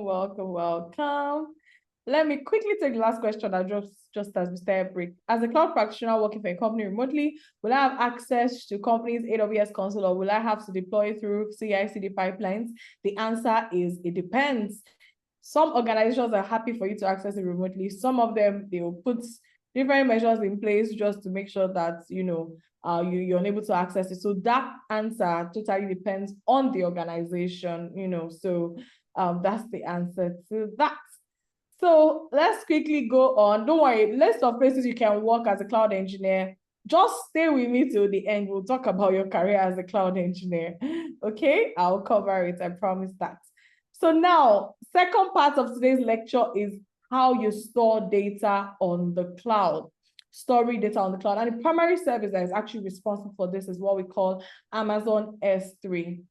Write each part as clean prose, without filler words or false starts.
welcome. Let me quickly take the last question that just as we start a break. As a cloud practitioner working for a company remotely, will I have access to company's AWS console, or will I have to deploy through CI/CD pipelines? The answer is it depends. Some organizations are happy for you to access it remotely. Some of them, they will put different measures in place just to make sure that you're unable to access it. So that answer totally depends on the organization, so that's the answer to that. So let's quickly go on. Don't worry, list of places you can work as a cloud engineer. Just stay with me till the end. We'll talk about your career as a cloud engineer. Okay, I'll cover it, I promise that. So now, second part of today's lecture is how you store data on the cloud. Storing data on the cloud. And the primary service that is actually responsible for this is what we call Amazon S3.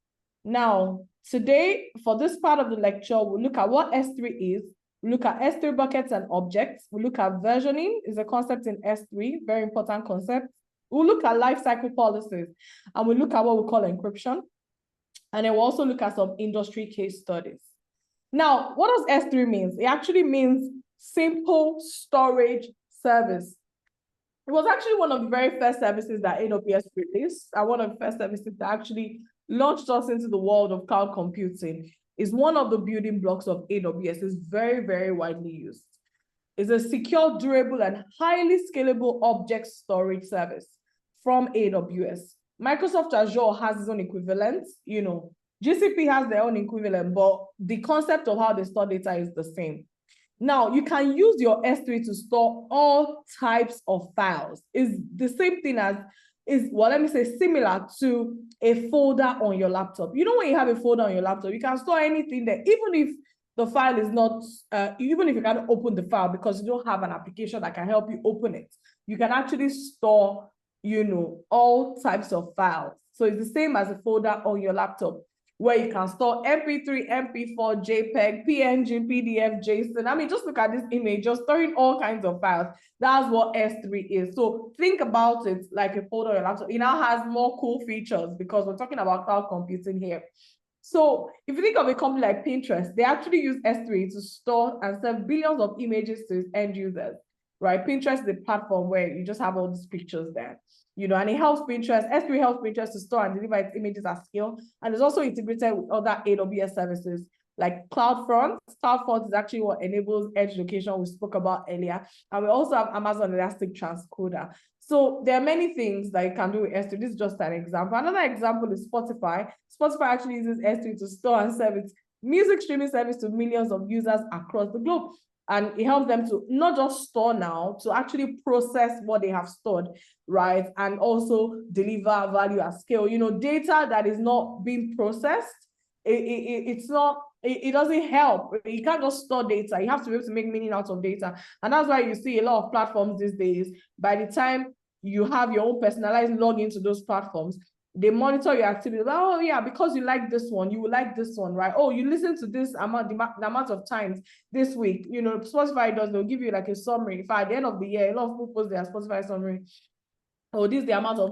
Now, today, for this part of the lecture, we'll look at what S3 is. We look at S3 buckets and objects. We look at versioning, is a concept in S3, very important concept. We'll look at lifecycle policies, and we'll look at what we call encryption. And then we'll also look at some industry case studies. Now, what does S3 mean? It actually means simple storage service. It was actually one of the very first services that AWS released, and one of the first services that actually launched us into the world of cloud computing. Is one of the building blocks of AWS. Is very, very widely used. It's a secure, durable, and highly scalable object storage service from AWS. Microsoft Azure has its own equivalent, GCP has their own equivalent, but the concept of how they store data is the same. Now, you can use your S3 to store all types of files. It's the same thing as, similar to a folder on your laptop. When you have a folder on your laptop, you can store anything there, even if the file is not, even if you can't open the file because you don't have an application that can help you open it, you can actually store, all types of files. So it's the same as a folder on your laptop, where you can store MP3, MP4, JPEG, PNG, PDF, JSON. Just look at this image, just storing all kinds of files. That's what S3 is. So think about it like a folder on your laptop. It now has more cool features because we're talking about cloud computing here. So if you think of a company like Pinterest, they actually use S3 to store and serve billions of images to its end users, right? Pinterest is a platform where you just have all these pictures there. And it helps Pinterest, S3 helps Pinterest to store and deliver its images at scale. And it's also integrated with other AWS services like CloudFront. CloudFront is actually what enables edge location we spoke about earlier. And we also have Amazon Elastic Transcoder. So there are many things that you can do with S3. This is just an example. Another example is Spotify. Spotify actually uses S3 to store and serve its music streaming service to millions of users across the globe. And it helps them to not just store now, to actually process what they have stored, right? And also deliver value at scale. Data that is not being processed, it doesn't help. You can't just store data. You have to be able to make meaning out of data. And that's why you see a lot of platforms these days, by the time you have your own personalized login to those platforms, they monitor your activity. Oh yeah, because you like this one, you will like this one, right? Oh, you listen to this amount, the amount of times this week. Spotify they'll give you like a summary. If at the end of the year, a lot of people post their Spotify summary. Oh, this is the amount of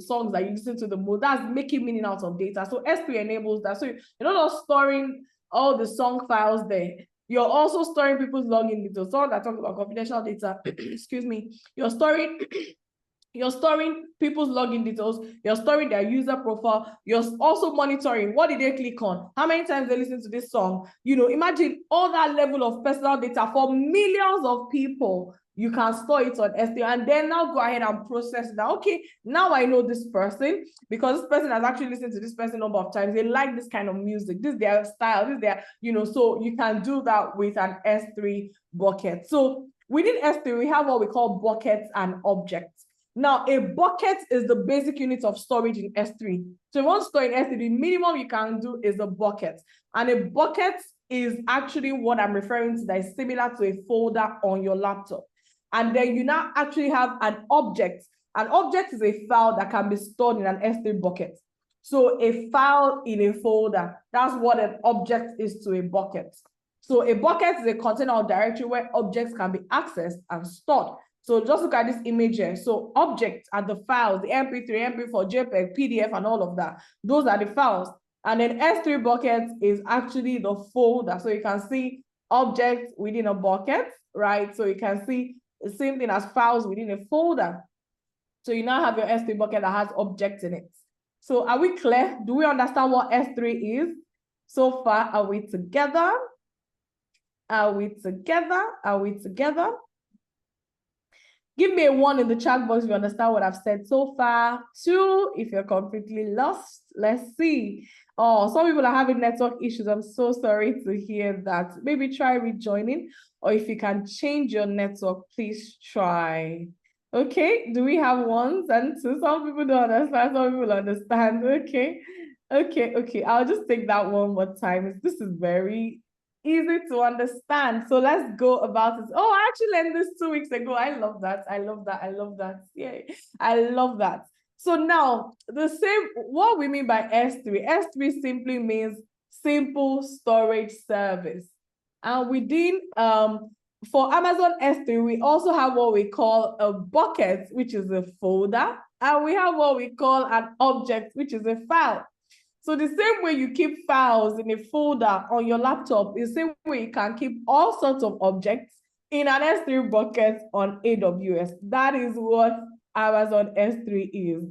songs that you listen to the most. That's making meaning out of data. So S3 enables that. So you're not just storing all the song files there. You're also storing people's login details. Someone that talks about confidential data, excuse me, you're storing people's login details, you're storing their user profile, you're also monitoring what did they click on, how many times they listen to this song. Imagine all that level of personal data for millions of people. You can store it on S3 and then now go ahead and process that. Okay, now I know this person because this person has actually listened to this person a number of times. They like this kind of music. This is their style. This is their, so you can do that with an S3 bucket. So within S3, we have what we call buckets and objects. Now, a bucket is the basic unit of storage in S3. So if you want to store in S3, the minimum you can do is a bucket. And a bucket is actually what I'm referring to that is similar to a folder on your laptop. And then you now actually have an object. An object is a file that can be stored in an S3 bucket. So a file in a folder, that's what an object is to a bucket. So a bucket is a container or directory where objects can be accessed and stored. So just look at this image here. So objects are the files, the MP3, MP4, JPEG, PDF, and all of that. Those are the files. And then S3 bucket is actually the folder. So you can see objects within a bucket, right? So you can see the same thing as files within a folder. So you now have your S3 bucket that has objects in it. So are we clear? Do we understand what S3 is? So far, are we together? Are we together? Are we together? Give me a 1 in the chat box if you understand what I've said so far. 2 if you're completely lost. Let's see. Oh, some people are having network issues. I'm so sorry to hear that. Maybe try rejoining, or if you can change your network, please try. Okay, do we have 1s and 2s? Some people don't understand, some people understand. Okay. I'll just take that one more time. This is very easy to understand. So let's go about it. Oh, I actually learned this 2 weeks ago. I love that. Yeah, I love that. So now the same, what we mean by S3. S3 simply means simple storage service. And within for Amazon S3, we also have what we call a bucket, which is a folder, and we have what we call an object, which is a file. So the same way you keep files in a folder on your laptop is the same way you can keep all sorts of objects in an S3 bucket on AWS. That is what Amazon S3 is.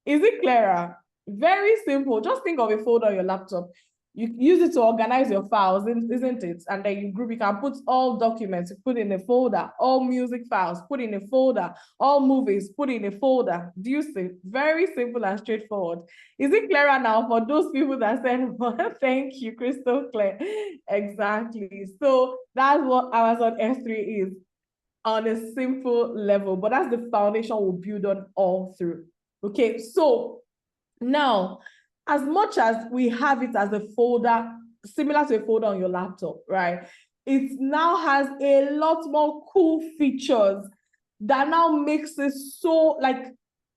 Is it clearer? Very simple. Just think of a folder on your laptop. You use it to organize your files, isn't it? And then you can put all documents, you put in a folder, all music files, put in a folder, all movies, put in a folder. Do you see? Very simple and straightforward. Is it clearer now for those people that said, well, thank you, crystal clear? Exactly. So that's what Amazon S3 is on a simple level, but that's the foundation we'll build on all through. Okay, so now, as much as we have it as a folder, similar to a folder on your laptop, right? It now has a lot more cool features that now makes it so like,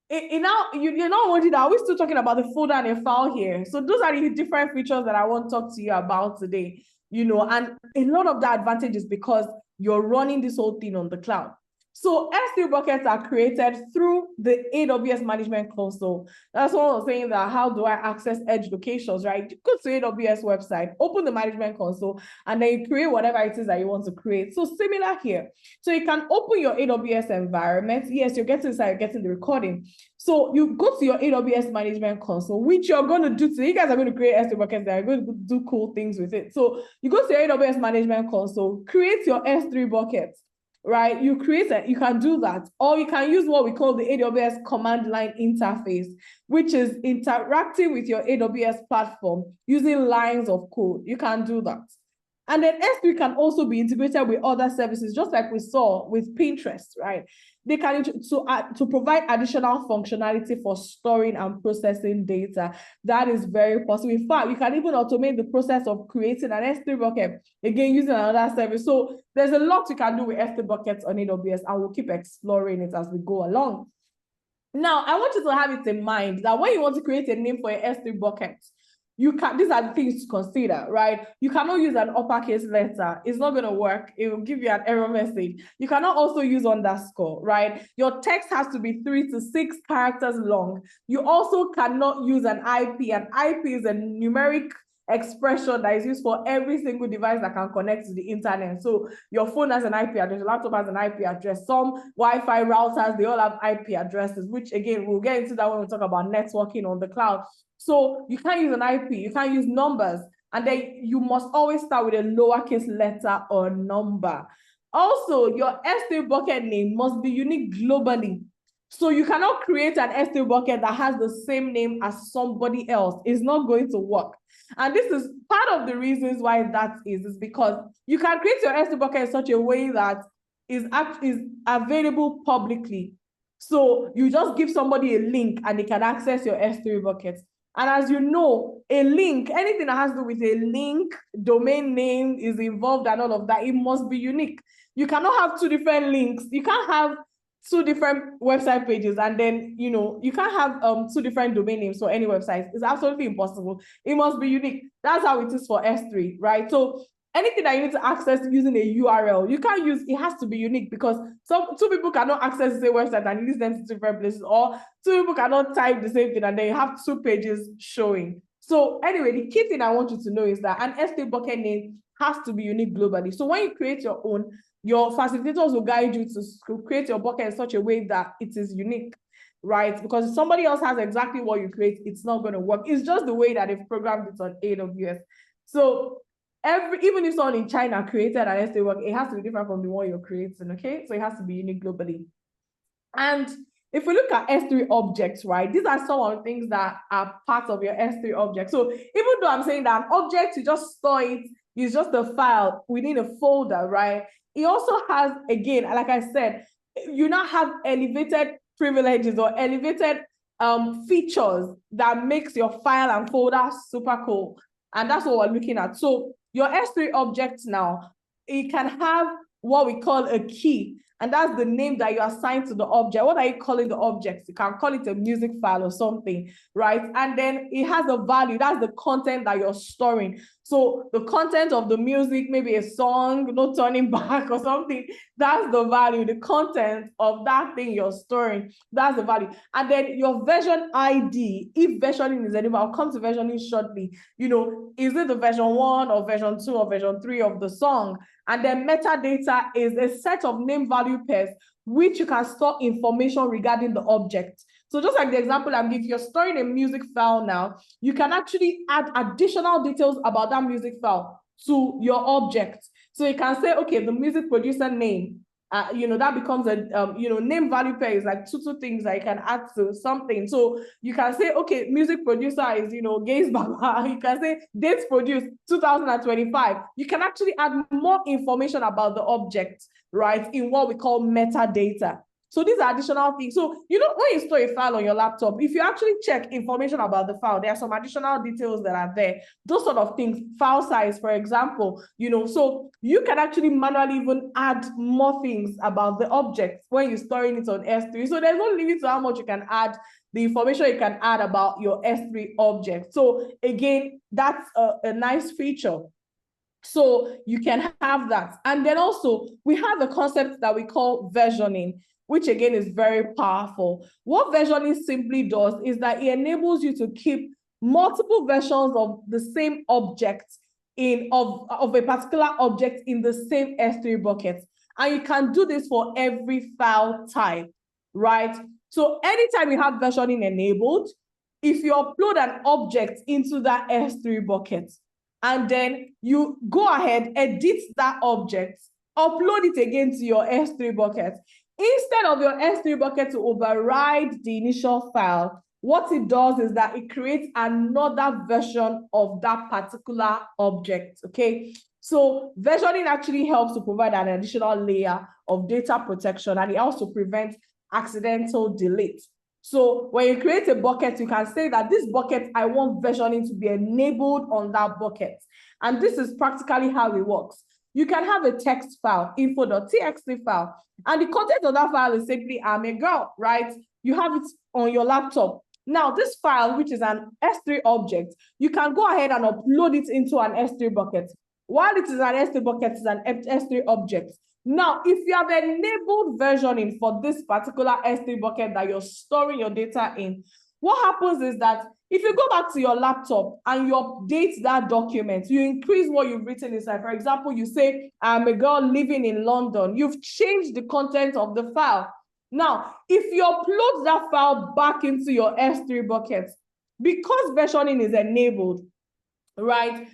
you're not wondering that we're still talking about the folder and a file here. So those are the different features that I want to talk to you about today, and a lot of the advantage is because you're running this whole thing on the cloud. So S3 buckets are created through the AWS Management Console. That's what I was saying, that how do I access edge locations, right? You go to AWS website, open the Management Console, and then you create whatever it is that you want to create. So similar here. So you can open your AWS environment. Yes, you're getting the recording. So you go to your AWS Management Console, which you're going to do today. You guys are going to create S3 buckets that are going to do cool things with it. So you go to your AWS Management Console, create your S3 buckets. Right, you create it, you can do that, or you can use what we call the AWS command line interface, which is interacting with your AWS platform using lines of code. You can do that. And then S3 can also be integrated with other services, just like we saw with Pinterest, right? They can to provide additional functionality for storing and processing data. That is very possible. In fact, you can even automate the process of creating an S3 bucket, again, using another service. So there's a lot you can do with S3 buckets on AWS, and we'll keep exploring it as we go along. Now, I want you to have it in mind that when you want to create a name for your S3 bucket, these are the things to consider, right? You cannot use an uppercase letter. It's not going to work. It will give you an error message. You cannot also use underscore, right? Your text has to be 3 to 6 characters long. You also cannot use an IP. An IP is a numeric expression that is used for every single device that can connect to the internet. So your phone has an IP address, your laptop has an IP address, some Wi-Fi routers, they all have IP addresses, which again, we'll get into that when we talk about networking on the cloud. So you can't use an IP, you can't use numbers, and then you must always start with a lowercase letter or number. Also, your S3 bucket name must be unique globally. So you cannot create an S3 bucket that has the same name as somebody else. It's not going to work. And this is part of the reasons why that is because you can create your S3 bucket in such a way that is available publicly. So you just give somebody a link and they can access your S3 bucket. And as you know, a link, anything that has to do with a link, domain name is involved and all of that, it must be unique. You cannot have 2 different links. You can't have 2 different website pages, and then, you can't have 2 different domain names for any website. It's absolutely impossible. It must be unique. That's how it is for S3, right? So anything that you need to access using a URL, you can't use, it has to be unique, because 2 people cannot access the same website and use them to different places, or 2 people cannot type the same thing and then you have 2 pages showing. So anyway, the key thing I want you to know is that an S3 bucket name has to be unique globally. So when you create your own, your facilitators will guide you to create your bucket in such a way that it is unique, right? Because if somebody else has exactly what you create, it's not going to work. It's just the way that they've programmed it on AWS. So even if someone in China created an S3 work, it has to be different from the one you're creating, okay? So it has to be unique globally. And if we look at S3 objects, right, these are some of the things that are part of your S3 object. So even though I'm saying that an object, you just store it, it's just a file within a folder, right? It also has, again, like I said, you now have elevated privileges or elevated features that makes your file and folder super cool. And that's what we're looking at. So your S3 objects now, it can have what we call a key. And that's the name that you assign to the object. What are you calling the object? You can call it a music file or something, right? And then it has a value. That's the content that you're storing. So the content of the music, maybe a song, no turning back or something, that's the value. The content of that thing you're storing, that's the value. And then your version ID, if versioning is enabled, I'll come to versioning shortly. You know, is it the version 1 or version 2 or version 3 of the song? And then metadata is a set of name value pairs which you can store information regarding the object. So just like the example I'm giving, you're storing a music file now, you can actually add additional details about that music file to your object. So you can say, okay, the music producer name, you know, that becomes a, you know, name value pair is like two things that you can add to something. So you can say, okay, music producer is, you know, Gaze Baba. You can say dates produced 2025. You can actually add more information about the object, right, in what we call metadata. So these are additional things. So, you know, when you store a file on your laptop, if you actually check information about the file, there are some additional details that are there. Those sort of things, file size, for example, you know, so you can actually manually even add more things about the object when you're storing it on S3. So there's no limit to how much you can add, the information you can add about your S3 object. So again, that's a nice feature. So you can have that. And then also we have a concept that we call versioning, which again is very powerful. What versioning simply does is that it enables you to keep multiple versions of the same object of a particular object in the same S3 bucket. And you can do this for every file type, right? So anytime you have versioning enabled, if you upload an object into that S3 bucket, and then you go ahead, edit that object, upload it again to your S3 bucket. Instead of your S3 bucket to override the initial file, what it does is that it creates another version of that particular object, okay? So versioning actually helps to provide an additional layer of data protection, and it also prevents accidental delete. So when you create a bucket, you can say that this bucket, I want versioning to be enabled on that bucket. And this is practically how it works. You can have a text file, info.txt file, and the content of that file is simply, I'm a girl, right? You have it on your laptop. Now, this file, which is an S3 object, you can go ahead and upload it into an S3 bucket. While it is an S3 bucket, it's an S3 object. Now, if you have enabled versioning for this particular S3 bucket that you're storing your data in, what happens is that if you go back to your laptop and you update that document, you increase what you've written inside. For example, you say, I'm a girl living in London. You've changed the content of the file. Now, if you upload that file back into your S3 bucket, because versioning is enabled, right,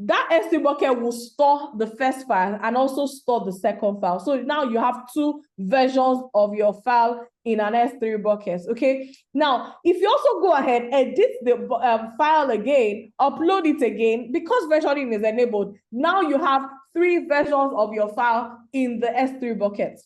that S3 bucket will store the first file and also store the second file. So now you have two versions of your file in an S3 bucket, okay? Now, if you also go ahead, edit the file again, upload it again, because versioning is enabled, now you have 3 versions of your file in the S3 bucket.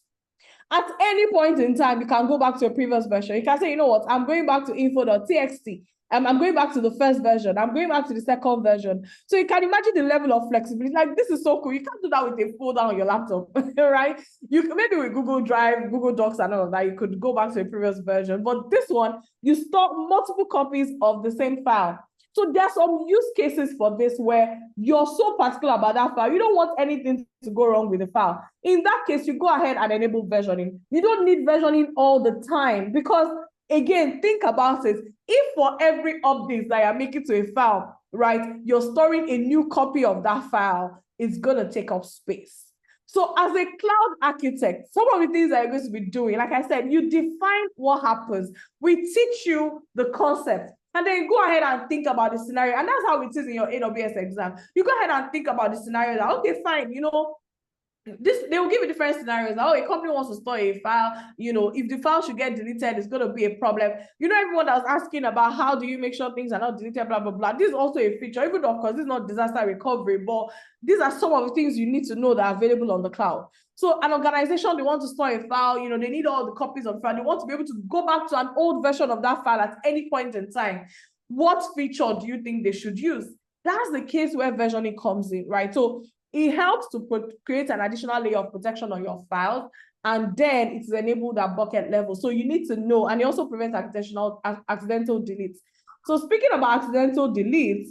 At any point in time, you can go back to a previous version. You can say, you know what, I'm going back to info.txt. I'm going back to the first version. I'm going back to the second version. So you can imagine the level of flexibility. Like, this is so cool. You can't do that with a folder on your laptop, right? You can, maybe with Google Drive, Google Docs and all of that, you could go back to a previous version. But this one, you store multiple copies of the same file. So there are some use cases for this where you're so particular about that file. You don't want anything to go wrong with the file. In that case, you go ahead and enable versioning. You don't need versioning all the time because again, think about it. If for every update that you're making to a file, right, you're storing a new copy of that file, it's going to take up space. So as a cloud architect, some of the things that you're going to be doing, like I said, you define what happens. We teach you the concept, and then you go ahead and think about the scenario. And that's how it is in your AWS exam. You go ahead and think about the scenario that, okay, fine, you know, they will give you different scenarios. Oh, a company wants to store a file, you know, if the file should get deleted, it's going to be a problem. You know, everyone that was asking about how do you make sure things are not deleted, blah, blah, blah. This is also a feature, even though, of course, this is not disaster recovery, but these are some of the things you need to know that are available on the cloud. So an organization, they want to store a file, you know, they need all the copies of the file. They want to be able to go back to an old version of that file at any point in time. What feature do you think they should use? That's the case where versioning comes in, right? So it helps to create an additional layer of protection on your files, and then it's enabled at bucket level. So you need to know, and it also prevents accidental deletes. So speaking about accidental deletes,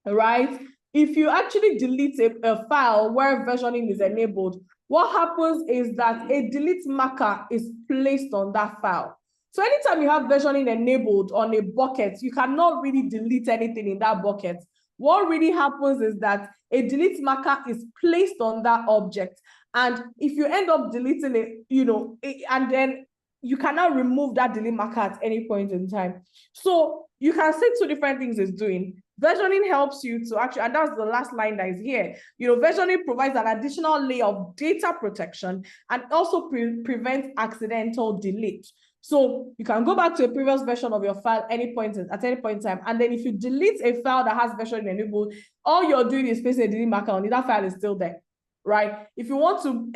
right? If you actually delete a file where versioning is enabled, what happens is that a delete marker is placed on that file. So anytime you have versioning enabled on a bucket, you cannot really delete anything in that bucket. What really happens is that a delete marker is placed on that object. And if you end up deleting it, you know, and then you cannot remove that delete marker at any point in time. So you can see two different things it's doing. Versioning helps you to actually, and that's the last line that is here. You know, versioning provides an additional layer of data protection and also prevents accidental delete. So you can go back to a previous version of your file at any point in time. And then if you delete a file that has versioning enabled, all you're doing is placing a delete marker on it. That file is still there, right? If you want to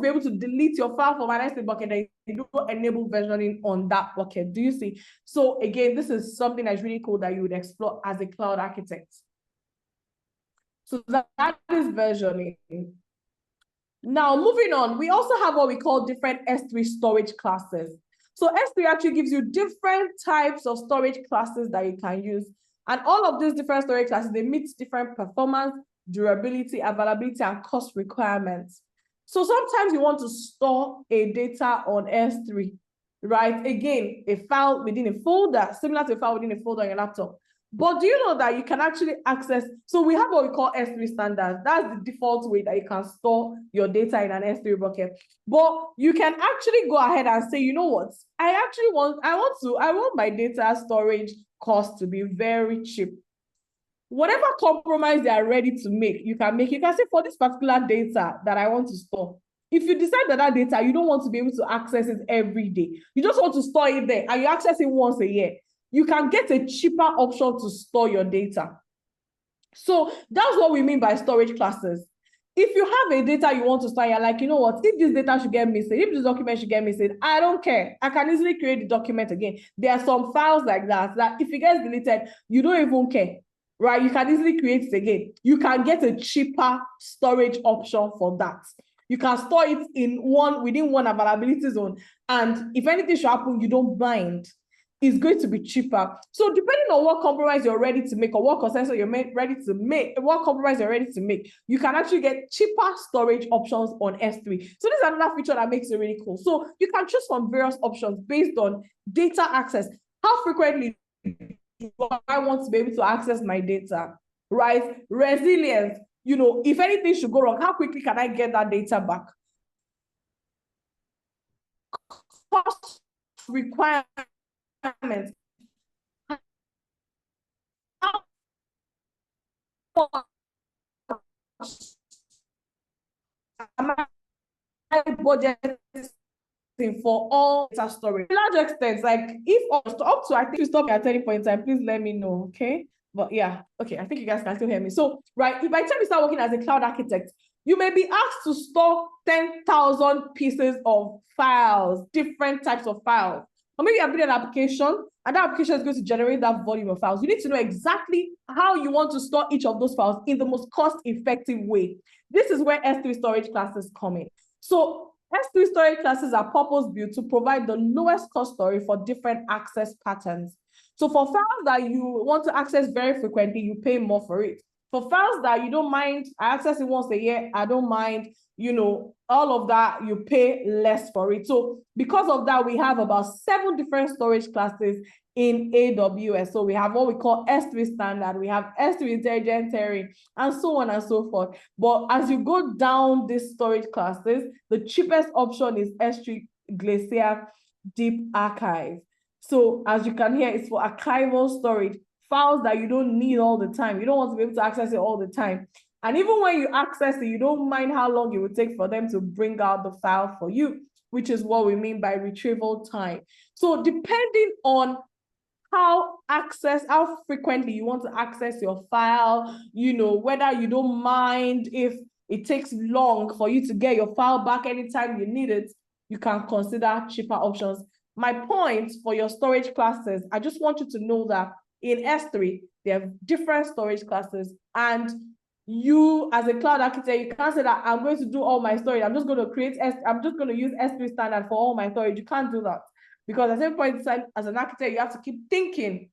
be able to delete your file from an S3 bucket, then you do enable versioning on that bucket. Do you see? So again, this is something that's really cool that you would explore as a cloud architect. So that is versioning. Now, moving on, we also have what we call different S3 storage classes. So S3 actually gives you different types of storage classes that you can use. And all of these different storage classes, they meet different performance, durability, availability, and cost requirements. So sometimes you want to store a data on S3, right? Again, a file within a folder, similar to a file within a folder on your laptop. But do you know that you can actually access, so we have what we call S3 standards. That's the default way that you can store your data in an S3 bucket. But you can actually go ahead and say, you know what, I want my data storage cost to be very cheap. Whatever compromise they are ready to make, you can make. You can say for this particular data that I want to store, if you decide that data, you don't want to be able to access it every day, you just want to store it there and you access it once a year, you can get a cheaper option to store your data. So that's what we mean by storage classes. If you have a data you want to store, you're like, you know what, if this data should get missing, if this document should get missing, I don't care. I can easily create the document again. There are some files like that if it gets deleted, you don't even care, right? You can easily create it again. You can get a cheaper storage option for that. You can store it within one availability zone. And if anything should happen, you don't mind. Is going to be cheaper. So depending on what compromise you're ready to make or what consensus you're ready to make, what compromise you're ready to make, you can actually get cheaper storage options on S3. So this is another feature that makes it really cool. So you can choose from various options based on data access. How frequently do I want to be able to access my data, right? Resilience, you know, if anything should go wrong, how quickly can I get that data back? Cost requirements. Budget for all data storage. To a large extent, like if up to I think you stop at any point in time, please let me know, okay? But yeah, okay, I think you guys can still hear me. So, right, if by the time you start working as a cloud architect, you may be asked to store 10,000 pieces of files, different types of files. Or maybe you have built an application, and that application is going to generate that volume of files. You need to know exactly how you want to store each of those files in the most cost-effective way. This is where S3 storage classes come in. So S3 storage classes are purpose-built to provide the lowest cost storage for different access patterns. So for files that you want to access very frequently, you pay more for it. For files that you don't mind, I access it once a year, I don't mind, you know, all of that, you pay less for it. So because of that, we have about 7 different storage classes in AWS. So we have what we call S3 standard, we have S3 intelligent terrain, and so on and so forth. But as you go down these storage classes, the cheapest option is S3 Glacier Deep Archive. So as you can hear, it's for archival storage, files that you don't need all the time. You don't want to be able to access it all the time. And even when you access it, you don't mind how long it would take for them to bring out the file for you, which is what we mean by retrieval time. So depending on how frequently you want to access your file, you know, whether you don't mind if it takes long for you to get your file back anytime you need it, you can consider cheaper options. My point for your storage classes, I just want you to know that in S3, there are different storage classes, and you as a cloud architect, you can't say that I'm going to do all my storage. I'm just going to use S3 standard for all my storage. You can't do that, because at some point in time, as an architect, you have to keep thinking,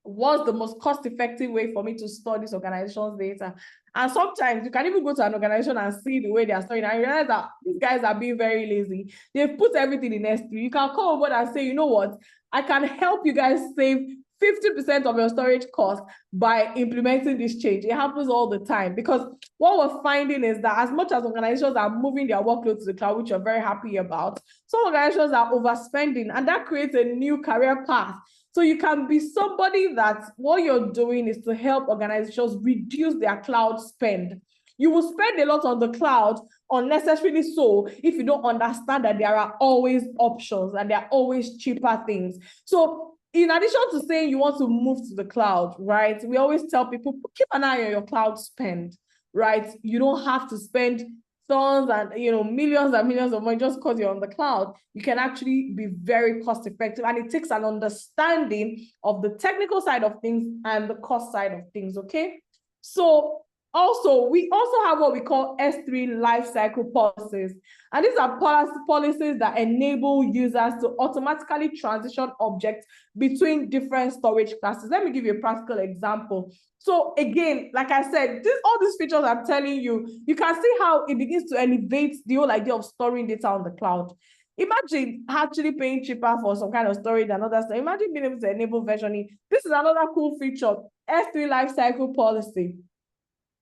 what's the most cost-effective way for me to store this organization's data? And sometimes you can even go to an organization and see the way they are storing, and you realize that these guys are being very lazy. They've put everything in S3. You can come over and say, you know what, I can help you guys save 50% of your storage cost by implementing this change. It happens all the time, because what we're finding is that as much as organizations are moving their workload to the cloud, which we're very happy about, some organizations are overspending, and that creates a new career path. So you can be somebody that what you're doing is to help organizations reduce their cloud spend. You will spend a lot on the cloud, unnecessarily so, if you don't understand that there are always options and there are always cheaper things. So in addition to saying you want to move to the cloud, right? We always tell people, keep an eye on your cloud spend, right? You don't have to spend tons and, you know, millions and millions of money just because you're on the cloud. You can actually be very cost effective, and it takes an understanding of the technical side of things and the cost side of things, okay? So we also have what we call S3 lifecycle policies. And these are policies that enable users to automatically transition objects between different storage classes. Let me give you a practical example. So again, like I said, all these features I'm telling you, you can see how it begins to elevate the whole idea of storing data on the cloud. Imagine actually paying cheaper for some kind of storage and other stuff. Imagine being able to enable versioning. This is another cool feature, S3 lifecycle policy.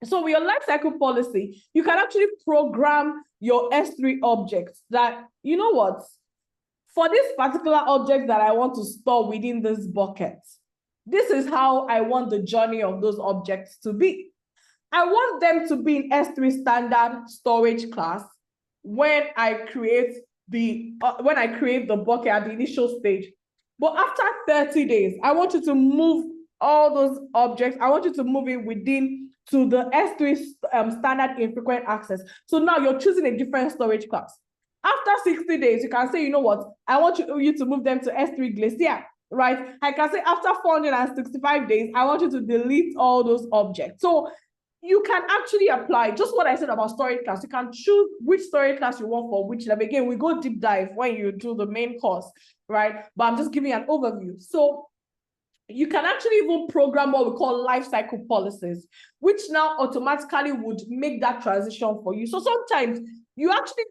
So with your lifecycle policy, you can actually program your S3 objects that, you know what, for this particular object that I want to store within this bucket, this is how I want the journey of those objects to be. I want them to be in S3 standard storage class when I create the bucket at the initial stage. But after 30 days, I want you to move all those objects. I want you to move it within to the S3 standard infrequent access. So now you're choosing a different storage class. After 60 days, you can say, you know what, I want you to move them to S3 Glacier, right? I can say after 465 days, I want you to delete all those objects. So you can actually apply just what I said about storage class. You can choose which storage class you want for which level. Again, we go deep dive when you do the main course, right? But I'm just giving you an overview. So you can actually even program what we call lifecycle policies, which now automatically would make that transition for you. So sometimes you actually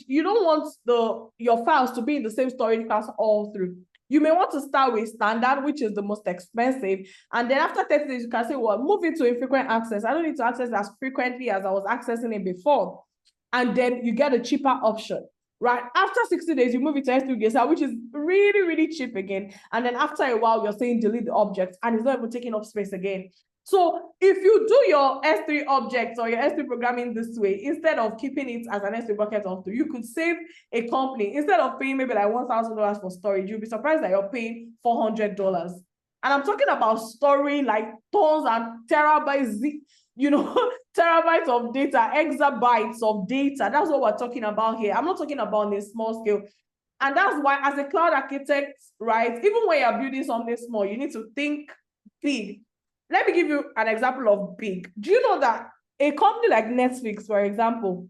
you don't want your files to be in the same storage class all through. You may want to start with standard, which is the most expensive. And then after 30 days, you can say, well, move it to infrequent access. I don't need to access as frequently as I was accessing it before. And then you get a cheaper option. Right after 60 days, you move it to S3 Glacier, which is really, really cheap again. And then after a while, you're saying delete the object, and it's not even taking up space again. So if you do your S3 objects or your S3 programming this way, instead of keeping it as an S3 bucket of 2, you could save a company. Instead of paying maybe like $1,000 for storage, you'll be surprised that you're paying $400. And I'm talking about storing like tons and terabytes, you know, terabytes of data, exabytes of data. That's what we're talking about here. I'm not talking about on a small scale. And that's why as a cloud architect, right, even when you're building something small, you need to think big. Let me give you an example of big. Do you know that a company like Netflix, for example,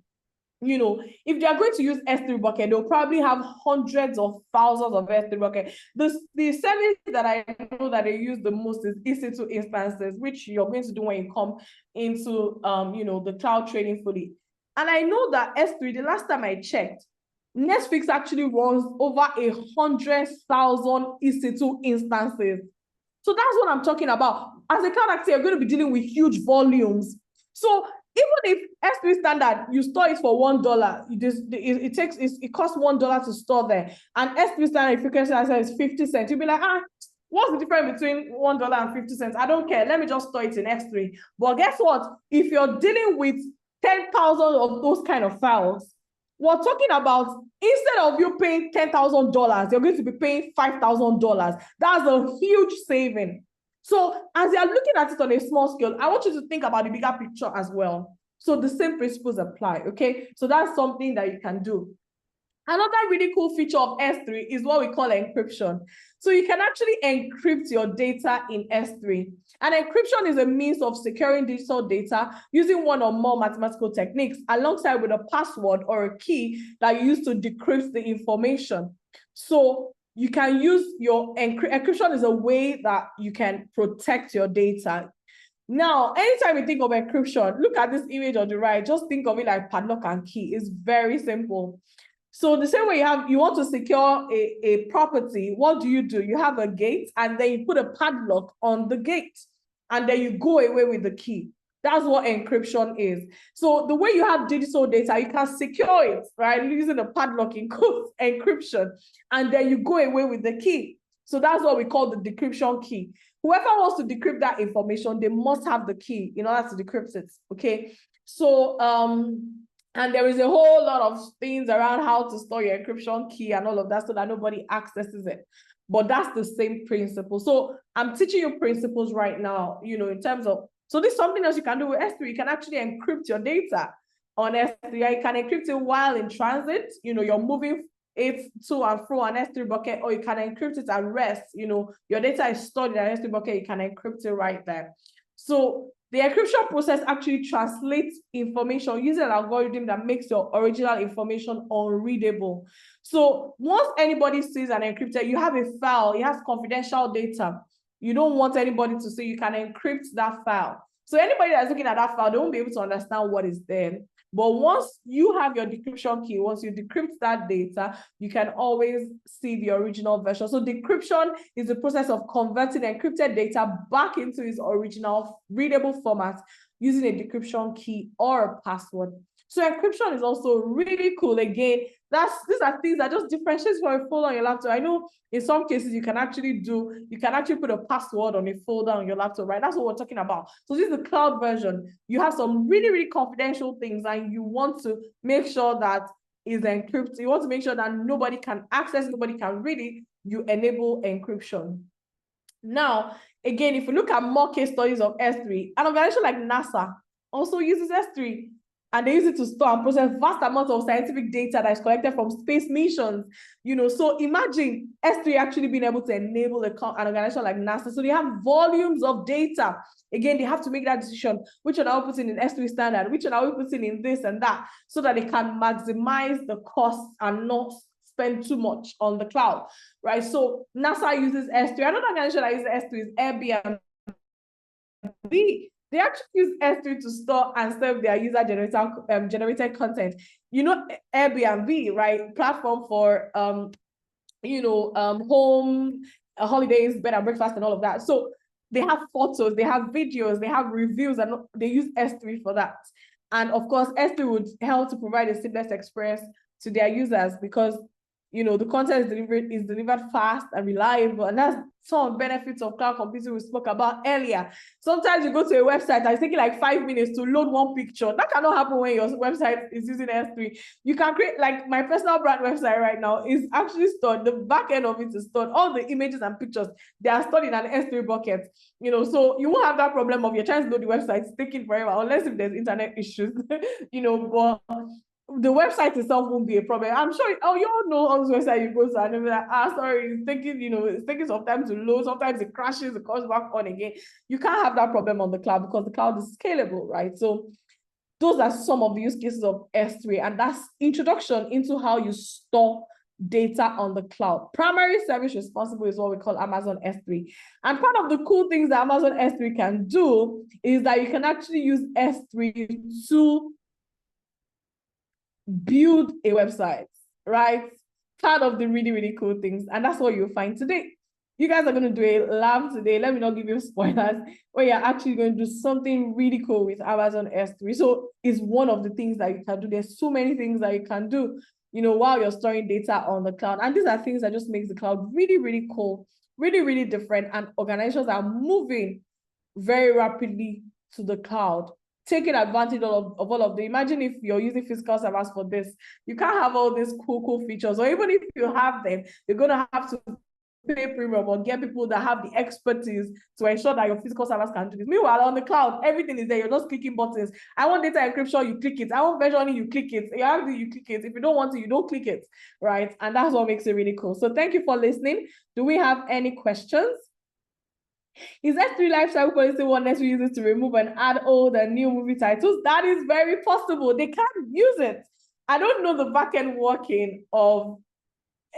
You know, if they are going to use S3 bucket, they'll probably have hundreds of thousands of S3 bucket. The service that I know that they use the most is EC2 instances, which you're going to do when you come into you know, the cloud training fully. And I know that S3, the last time I checked, Netflix actually runs over 100,000 EC2 instances. So that's what I'm talking about. As a cloud actor, you're going to be dealing with huge volumes. So even if S3 standard, you store it for $1, it costs $1 to store there. And S3 standard frequency is 50 cents. You'll be like, what's the difference between $1 and 50 cents? I don't care. Let me just store it in S3. But guess what? If you're dealing with 10,000 of those kind of files, we're talking about, instead of you paying $10,000, you're going to be paying $5,000. That's a huge saving. So as you're looking at it on a small scale, I want you to think about the bigger picture as well. So the same principles apply, okay? So that's something that you can do. Another really cool feature of S3 is what we call encryption. So you can actually encrypt your data in S3. And encryption is a means of securing digital data using one or more mathematical techniques alongside with a password or a key that you use to decrypt the information. So you can use your encryption is a way that you can protect your data. Now, anytime you think of encryption, look at this image on the right. Just think of it like padlock and key. It's very simple. So the same way you want to secure a property, what do? You have a gate and then you put a padlock on the gate and then you go away with the key. That's what encryption is. So the way you have digital data, you can secure it, right? Using a padlock in quotes, encryption, and then you go away with the key. So that's what we call the decryption key. Whoever wants to decrypt that information, they must have the key in order to decrypt it, okay? So, and there is a whole lot of things around how to store your encryption key and all of that so that nobody accesses it. But that's the same principle. So I'm teaching you principles right now, you know, in terms of, so this is something else you can do with S3. You can actually encrypt your data on S3. You can encrypt it while in transit, you know, you're moving it to and fro an S3 bucket, or you can encrypt it at rest, you know, your data is stored in an S3 bucket, you can encrypt it right there. So the encryption process actually translates information using an algorithm that makes your original information unreadable. So once anybody sees an encrypted, you have a file, it has confidential data. You don't want anybody to see, you can encrypt that file. So anybody that's looking at that file, they won't be able to understand what is there. But once you have your decryption key, once you decrypt that data, you can always see the original version. So decryption is the process of converting encrypted data back into its original readable format using a decryption key or a password. So encryption is also really cool. Again, these are things that just differentiates from a folder on your laptop. I know in some cases you can actually put a password on a folder on your laptop, right? That's what we're talking about. So this is the cloud version. You have some really, really confidential things and you want to make sure that is encrypted. You want to make sure that nobody can access, nobody can read it. You enable encryption. Now, again, if you look at more case studies of S3, an organization like NASA also uses S3. And they use it to store and process vast amounts of scientific data that is collected from space missions. You know, so imagine S3 actually being able to enable an organization like NASA. So they have volumes of data. Again, they have to make that decision. Which one are we putting in S3 standard? Which one are we putting in this and that? So that they can maximize the costs and not spend too much on the cloud, right? So NASA uses S3. Another organization that uses S3 is Airbnb. They actually use S3 to store and serve their user-generated content. You know, Airbnb, right? Platform for, home, holidays, bed and breakfast and all of that. So they have photos, they have videos, they have reviews, and they use S3 for that. And of course, S3 would help to provide a seamless experience to their users because you know, the content is delivered fast and reliable. And that's some of the benefits of cloud computing we spoke about earlier. Sometimes you go to a website and it's taking like 5 minutes to load one picture. That cannot happen when your website is using S3. You can create, like my personal brand website right now is actually stored. The back end of it is stored. All the images and pictures, they are stored in an S3 bucket. You know, so you won't have that problem of you're trying to load the website, it's taking forever, unless if there's internet issues, you know, but the website itself won't be a problem. I'm sure, you all know all those websites you go to and they're like, sorry, it's taking some time to load. Sometimes it crashes, it comes back on again. You can't have that problem on the cloud because the cloud is scalable, right? So those are some of the use cases of S3, and that's introduction into how you store data on the cloud. Primary service responsible is what we call Amazon S3. And part of the cool things that Amazon S3 can do is that you can actually use S3 to build a website, right? Part of the really, really cool things. And that's what you'll find today. You guys are going to do a lab today. Let me not give you spoilers, where you're actually going to do something really cool with Amazon S3. So it's one of the things that you can do. There's so many things that you can do, you know, while you're storing data on the cloud. And these are things that just makes the cloud really, really cool, really, really different. And organizations are moving very rapidly to the cloud, taking advantage of all of them. Imagine if you're using physical servers for this, you can't have all these cool features, or even if you have them, you're going to have to pay premium or get people that have the expertise to ensure that your physical servers can do this. Meanwhile, on the cloud, everything is there. You're just clicking buttons. I want data encryption, you click it. I want versioning, you click it. You have to, you click it. If you don't want to, you don't click it, right? And that's what makes it really cool. So thank you for listening. Do we have any questions? Is S3 Lifestyle Policy one necessary uses to remove and add old and new movie titles? That is very possible. They can use it. I don't know the back-end working of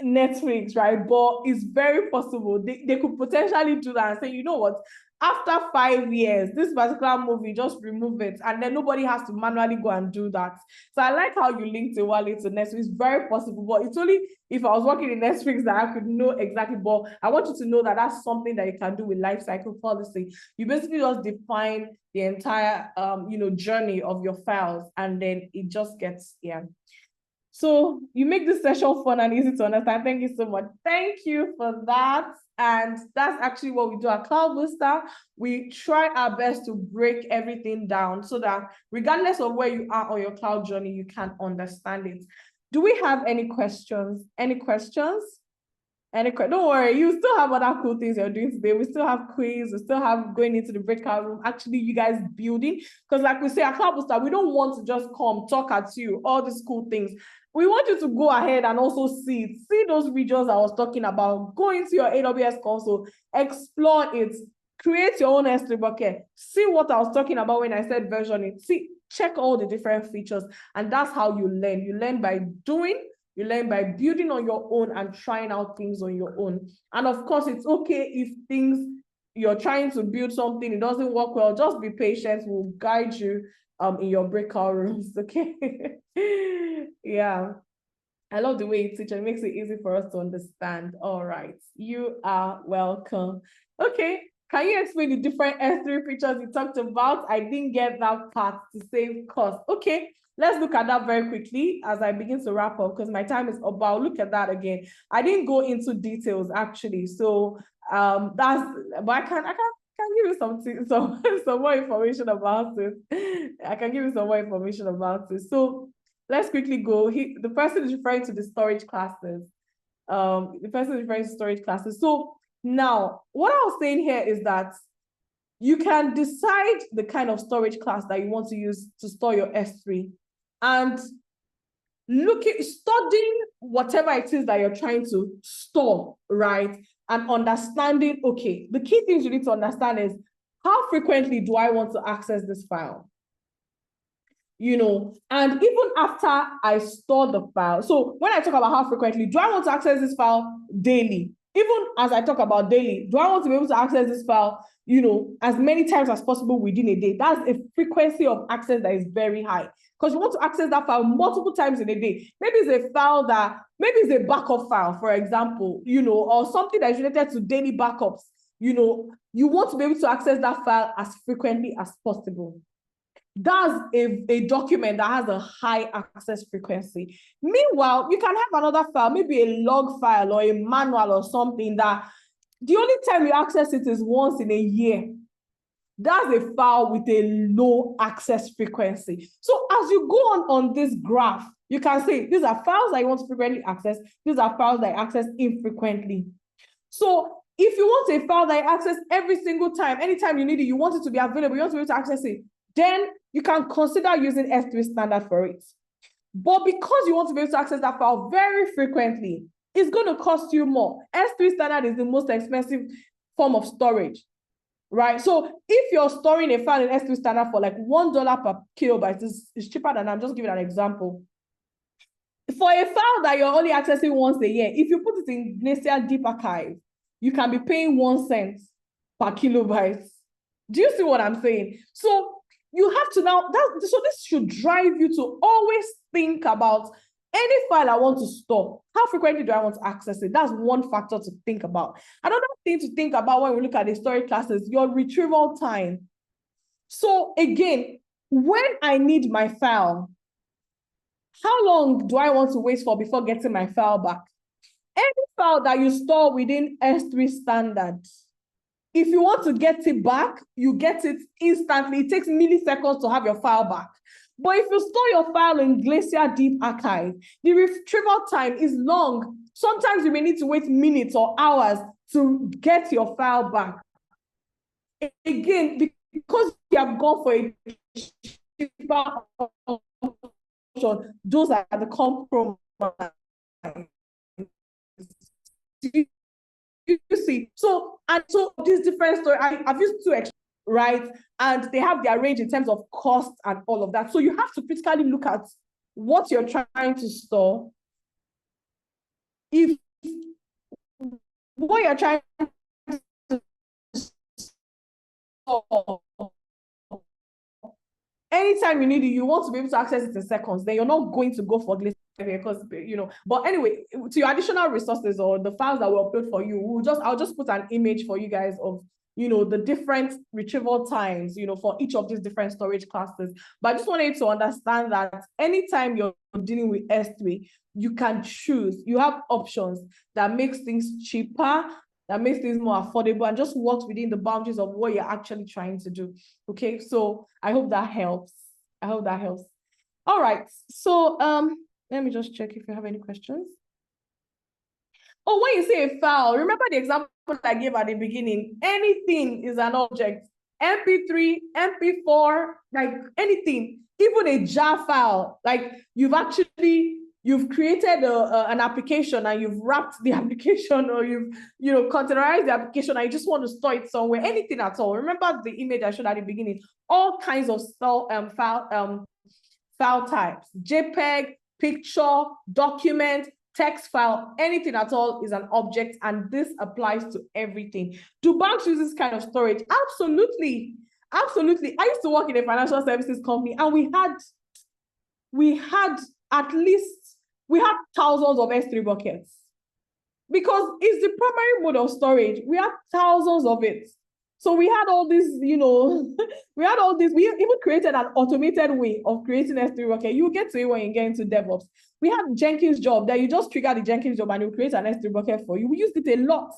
Netflix, right? But it's very possible. They could potentially do that and say, you know what? After 5 years, this particular movie, just remove it. And then nobody has to manually go and do that. So I like how you linked a wallet to Netflix. It's very possible, but it's only if I was working in Netflix that I could know exactly. But I want you to know that that's something that you can do with lifecycle policy. You basically just define the entire, journey of your files, and then it just gets, yeah. So you make this session fun and easy to understand. Thank you so much. Thank you for that. And that's actually what we do at Cloud Booster. We try our best to break everything down so that regardless of where you are on your cloud journey, you can understand it. Do we have any questions? Any questions? Don't worry, you still have other cool things you're doing today. We still have quiz, we still have going into the breakout room, actually you guys building. Because like we say at Cloud Booster, we don't want to just come talk at you, all these cool things. We want you to go ahead and also see those regions I was talking about. Go into your AWS console, explore it, create your own S3 bucket, see what I was talking about when I said versioning, check all the different features, and that's how you learn. You learn by doing, you learn by building on your own and trying out things on your own. And of course, it's okay if you're trying to build something, it doesn't work well, just be patient, we'll guide you in your breakout rooms, okay? Yeah. I love the way you teach. It makes it easy for us to understand. All right. You are welcome. Okay. Can you explain the different S3 features you talked about? I didn't get that part to save cost. Okay. Let's look at that very quickly as I begin to wrap up because my time is up. I'll look at that again. I didn't go into details actually. So but I can give you some more information about it. I can give you some more information about it. So let's quickly go. The person is referring to the storage classes. The person is referring to storage classes. So now, what I was saying here is that you can decide the kind of storage class that you want to use to store your S3 and studying whatever it is that you're trying to store, right? And understanding, okay, the key things you need to understand is how frequently do I want to access this file? And even after I store the file, so when I talk about how frequently, do I want to access this file daily? Even as I talk about daily, do I want to be able to access this file, as many times as possible within a day? That's a frequency of access that is very high because you want to access that file multiple times in a day. Maybe it's a file maybe it's a backup file, for example, or something that is related to daily backups. You want to be able to access that file as frequently as possible. That's a document that has a high access frequency. Meanwhile, you can have another file, maybe a log file or a manual or something that the only time you access it is once in a year. That's a file with a low access frequency. So as you go on this graph, you can see these are files that you want to frequently access. These are files that I access infrequently. So if you want a file that I access every single time, anytime you need it, you want it to be available, you want to be able to access it, then you can consider using S3 standard for it. But because you want to be able to access that file very frequently, it's going to cost you more. S3 standard is the most expensive form of storage. right? So if you're storing a file in S3 standard for like $1 per kilobyte, is cheaper than, I'm just giving an example. For a file that you're only accessing once a year, if you put it in Glacier Deep Archive, you can be paying 1 cent per kilobyte. Do you see what I'm saying? So you have to now, so this should drive you to always think about any file I want to store. How frequently do I want to access it? That's one factor to think about. Another thing to think about when we look at the storage classes, your retrieval time. So again, when I need my file, how long do I want to wait for before getting my file back? Any file that you store within S3 standard, if you want to get it back, you get it instantly. It takes milliseconds to have your file back. But if you store your file in Glacier Deep Archive, the retrieval time is long. Sometimes you may need to wait minutes or hours to get your file back. Again, because you have gone for a cheaper option, those are the compromises. You see, so these different stories, I've used two extra, right? And they have their range in terms of cost and all of that. So you have to critically look at what you're trying to store. If what you're trying to store, anytime you need it, you want to be able to access it in seconds, then you're not going to go for Glacier because, you know. But anyway, to your additional resources or the files that we upload for you, I'll just put an image for you guys of, you know, the different retrieval times, you know, for each of these different storage classes. But I just wanted to understand that anytime you're dealing with S3, you can choose. You have options that makes things cheaper, that makes things more affordable, and just works within the boundaries of what you're actually trying to do. Okay, so I hope that helps. I hope that helps. All right, so let me just check if you have any questions. Oh, when you say a file, remember the example I gave at the beginning. Anything is an object. MP3, MP4, like anything, even a jar file. Like you've created an application and you've wrapped the application, or you've containerized the application and you just want to store it somewhere. Anything at all. Remember the image I showed at the beginning. All kinds of file types: JPEG, picture, document, text file, anything at all is an object, and this applies to everything. Do banks use this kind of storage? Absolutely. Absolutely. I used to work in a financial services company, and we had thousands of S3 buckets because it's the primary mode of storage. We have thousands of it. So we had all this, we even created an automated way of creating S3 bucket. You get to it when you get into DevOps. We had Jenkins job that you just trigger the Jenkins job and you create an S3 bucket for you. We used it a lot.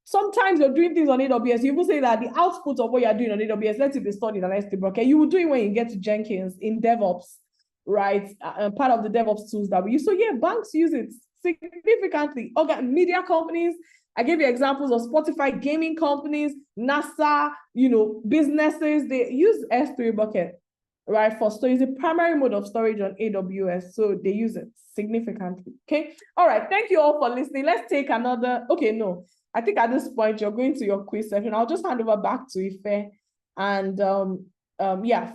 Sometimes you're doing things on AWS. You will say that the output of what you're doing on AWS, let it be stored in an S3 bucket. You will do it when you get to Jenkins in DevOps, right? Part of the DevOps tools that we use. So yeah, banks use it significantly. Okay, media companies, I gave you examples of Spotify, gaming companies, NASA, businesses, they use S3 bucket, right? For storage. It's the primary mode of storage on AWS. So they use it significantly. Okay. All right. Thank you all for listening. Let's take another. Okay, no. I think at this point you're going to your quiz session. I'll just hand over back to Ife. And yeah.